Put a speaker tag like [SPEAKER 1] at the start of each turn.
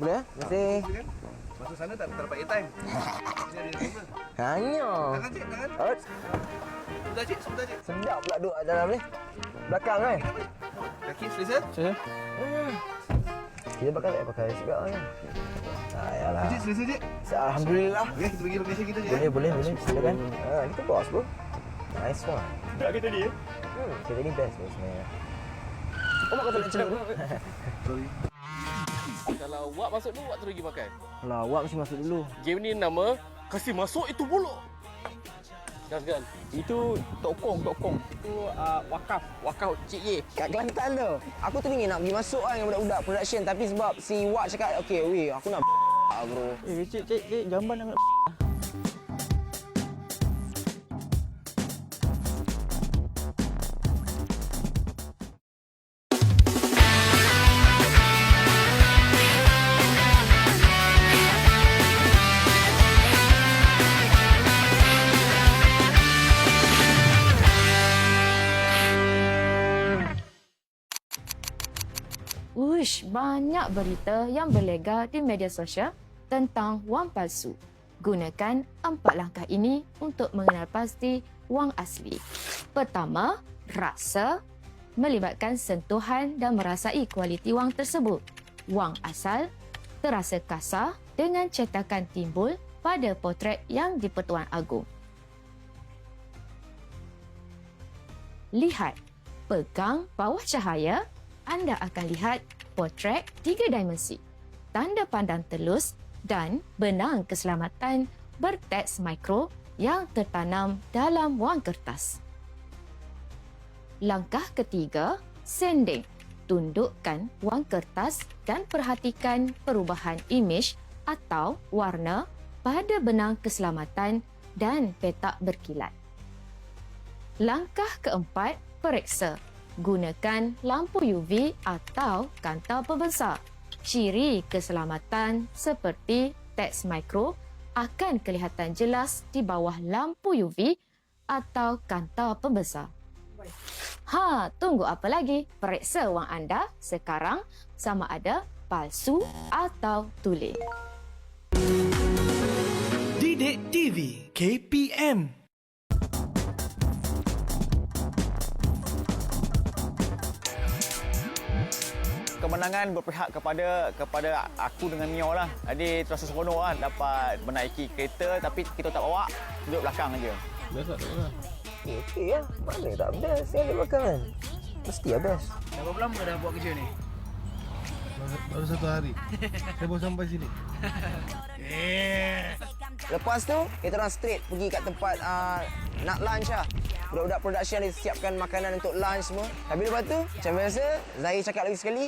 [SPEAKER 1] Boleh? Terima kasih.
[SPEAKER 2] Masuk sana tak dapat airtime. Ini ada number.
[SPEAKER 1] Hanya.
[SPEAKER 2] Tangan cik, tangan. Sebentar cik, sebentar cik.
[SPEAKER 1] Sedap pula duduk kat dalam ni. Belakang kan?
[SPEAKER 2] Kaki selesa?
[SPEAKER 1] Kita pakai juga kan? Ayalah.
[SPEAKER 2] Cik, selesa cik?
[SPEAKER 1] Alhamdulillah.
[SPEAKER 2] Okey, kita pergi lokasi kita je.
[SPEAKER 1] Boleh. Silakan. Kita bos bro. Nice one.
[SPEAKER 3] Tak kita tadi ya?
[SPEAKER 1] Kita ni best bro sebenarnya. Kau mak kata nak cerita bro?
[SPEAKER 2] Sorry.
[SPEAKER 4] Kalau Wak masuk dulu, Wak terus pergi pakai.
[SPEAKER 1] Alah, awak mesti masuk dulu.
[SPEAKER 4] Game ni nama Kasih Masuk Itu Bulu. Kan?
[SPEAKER 3] Itu tokong. Itu wakaf Cik Ye.
[SPEAKER 1] Kat Kelantan tu. Aku teringin nak pergi masuk kan dengan budak-budak production. Tapi sebab si Wak cakap, okay, weh, aku nak bro.
[SPEAKER 3] Cik, jamban dengan
[SPEAKER 5] Uish, banyak berita yang berlega di media sosial tentang wang palsu. Gunakan 4 langkah ini untuk mengenal pasti wang asli. Pertama, rasa, melibatkan sentuhan dan merasai kualiti wang tersebut. Wang asal terasa kasar dengan cetakan timbul pada potret yang di-Pertuan Agong. Lihat, pegang bawah cahaya, anda akan lihat potret 3 dimensi, tanda pandang telus dan benang keselamatan berteks mikro yang tertanam dalam wang kertas. Langkah ketiga, sanding. Tundukkan wang kertas dan perhatikan perubahan imej atau warna pada benang keselamatan dan petak berkilat. Langkah keempat, periksa. Gunakan lampu UV atau kaunter pembesar. Ciri keselamatan seperti teks mikro akan kelihatan jelas di bawah lampu UV atau kaunter pembesar. Tunggu apa lagi? Periksa wang anda sekarang sama ada palsu atau tuli.
[SPEAKER 6] Didik TV KPM.
[SPEAKER 3] kemenangan berpihak kepada aku dengan Mio lah. Jadi terasa seronok lah dapat menaiki kereta tapi kita tak bawa, duduk belakang aja.
[SPEAKER 2] Best tak apa.
[SPEAKER 1] Okey lah. Mana tak best yang di belakang kan? Mesti lah best.
[SPEAKER 2] Dah berapa lama dah buat kerja ni?
[SPEAKER 7] Baru 1 hari. Saya baru sampai sini.
[SPEAKER 1] Lepas tu, kita orang straight pergi kat tempat nak lunch lah. Budak-budak production dia siapkan makanan untuk lunch semua. Tapi lepas tu, macam biasa, Zahir cakap lagi sekali,